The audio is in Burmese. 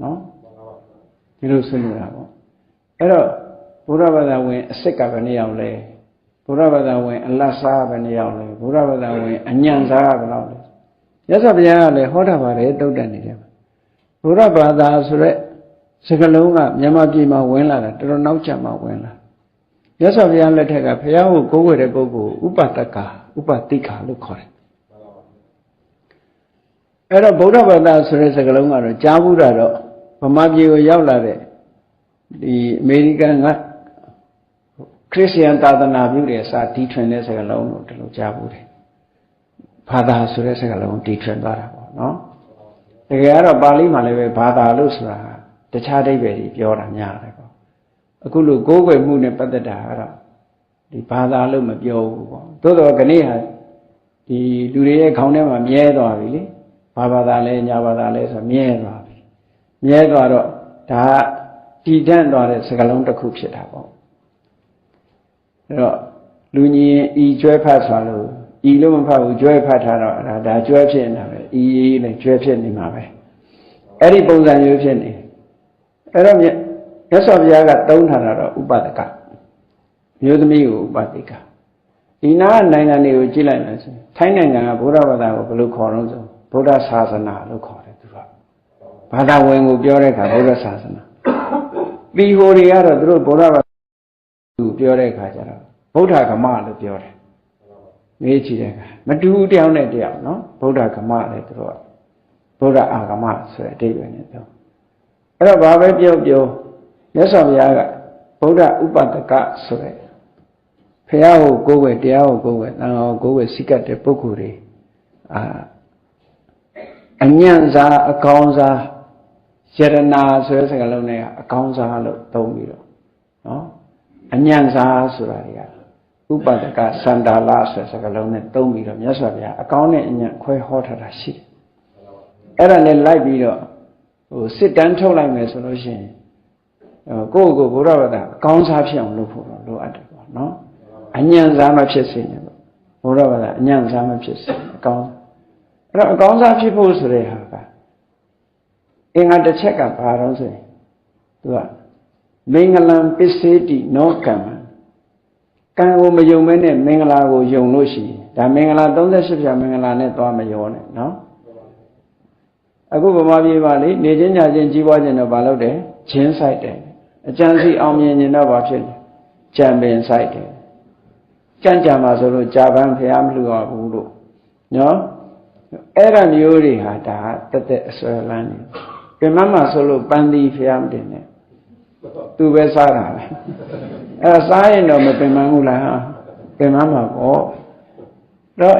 နော်ဒီလိုဆွေးနွေးတာပေါ့အဲ့တော့ဘုရားဘာသာဝင်အစ်စ်ကဘယ်နှယောက်လဲဘုရားဘာသာဝင်အလတ်စားဘယ်နှယောက်လဲဘုရားဘာသာဝင်အညံ့စားဘယ်လောက်လဲမြတ်စွာဘုရားကလည်းဟောတာပါတယ်တုတ်တက်နေတယ်ဘုရားဘာသာဆိုရက်စကလုံးကမြန်မာပြည်မှာဝင်လာတာတော်တော်နောက်ကျမှဝင်လာမြတ်စွာဘုရားလက်ထက်ကဘုရားကိုကိုးကွယ်တဲ့ပုဂ္ဂိုလ်ဥပတက္ကာဥပတိက္ခာလို့ခေါ်တယ်အဲ့တော့ဗုဒ္ဓဘာသာဆိုတဲ့စကားလုံးကတော့ကြားဘူးတာတော့ဗမာပြည်ကိုရောက်လာတဲ့ဒီအမေရိကန်ကခရစ်ယာန်သာသနာပြုတဲ့စာတီထွင်တဲ့စကားလုံးလို့ဒီလိုကြားဘူးတယ်ဘာသာဆိုတဲ့စကားလုံးတီထွင်သွားတာပေါ့နော်တကယ်ကတော့ပါဠိမှာလည်းပဲဘာသာလို့ဆိုတာတခြားအဓိပ္ပာယ်ကြီးပြောတာများတယ်ပေါ့အခုလိုကိုးကွယ်မှုနဲ့ပတ်သက်တာကတော့ဒီဘာသာလို့မပြောဘူးပေါ့သို့တော်ခဏဟာဒီလူတွေရဲ့ခေါင်းထဲမှာမြဲသွားပြီလေဘာသာလဲညာဘာသာလဲဆိုမြဲသွားပြီမြဲသွားတော့ဒါကတည်တံ့သွားတဲ့စကားလုံးတစ်ခုဖြစ်တာပေါ့အဲ့တော့လူညီရင်ဤကျွဲဖတ်ဆိုလို့ဤလို့မဖတ်ဘူးကျွဲဖတ်ထားတော့ဒါကျွဲဖြစ်နေတာပဲဤနဲ့ကျွဲဖြစ်နေမှာပဲအဲ့ဒီပုံစံမျိုးဖြစ်နေအဲ့တော့မြတ်စွာဘုရားကတုံးထားတာတော့ဥပဒကမျိုးသမီးကိုဥပတိကဒီနာနိုင်ငံတွေကိုကြည့်လိုက်မယ်ဆိုထိုင်းနိုင်ငံကဘုရားဘာသာကိုဘယ်လိုခေါ်လို့ဆိုဗုဒ္ဓศาสนาလို့ခေါ်တယ်သူကဘာသာဝင်ကိုပြောတဲ့အခါဗုဒ္ဓศาสนาပြီးဟိုတွေကတော့သူတို့ဗုဒ္ဓဘာသာကိုပြောတဲ့အခါကျတော့ဗုဒ္ဓဂမလို့ပြောတယ်မေးကြည့်တဲ့အခါမတူတယောက်နဲ့တယောက်နော်ဗုဒ္ဓဂမလည်းသူတို့ကဗုဒ္ဓအာဂမဆိုတဲ့အဓိပ္ပာယ်နဲ့ပြောအဲ့တော့ဘာပဲပြောမြတ်စွာဘုရားကဗုဒ္ဓဥပဒကဆိုတဲ့ဘုရားကိုကိုးကွယ်တရားကိုကိုးကွယ်သံဃာကိုကိုးကွယ်စိတ်ကတဲ့ပုဂ္ဂိုလ်တွေအညံ့စားအကောင်းစားယရနာဆိုတဲ့စကားလုံးနဲ့အကောင်းစားလို့သုံးပြီးတော့နော်အညံ့စားဆိုတာတွေကဥပဒကစန္ဒာလဆိုတဲ့စကားလုံးနဲ့သုံးပြီးတော့မြတ်စွာဘုရားအကောင်းနဲ့အညံ့ခွဲဟောထားတာရှိတယ်အဲ့ဒါနဲ့လိုက်ပြီးတော့စစ်တမ်းထုတ်လိုက်မယ်ဆိုလို့ရှိရင်ကိုယ့်ကိုဘုရားဘာသာအကောင်းစားဖြစ်အောင်လုပ်ဖို့လိုအပ်တယ်ပေါ့နော်အညံ့စားမဖြစ်စေနဲ့ပေါ့ဘုရားဘာသာအညံ့စားမဖြစ်စေအကောင်းအဲ့တော့အကောင်းစားဖြစ်ဖို့ဆိုတဲ့ဟာကအင်္ဂါတစ်ချက်ကဘာတော့ဆိုရင်သူကမင်္ဂလံပစ္စေတိနောကမ္မကံကိုမယုံမဲနဲ့မင်္ဂလာကိုယုံလို့ရှိရင်ဒါမင်္ဂလာ38ဖြာမင်္ဂလာနဲ့သွားမရောနဲ့နော်အခုဗမာပြည်မှာလေနေချင်းညချင်းကြီးပွားခြင်းတော့ဘာလုပ်တယ်ဂျင်းဆိုင်တယ်အကျံစီအောင်မြင်ခြင်းတော့ဘာဖြစ်လဲကြံပင်ဆိုင်တယ်ကြံ့ကြံမှာဆိုလို့ကြာပန်းဖျားမလှူရဘူးလို့နော်အဲ့ဒါမျိုးတွေဟာဒါတက်တက်အစွဲလန်းနေပင်မမှာဆိုလို့ပန်းသီးဖျားမတင်နဲ့သူပဲစားတာပဲအဲ့ဒါစားရင်တော့မပင်မဘူးလားဟာပင်မမှာပေါ့တော့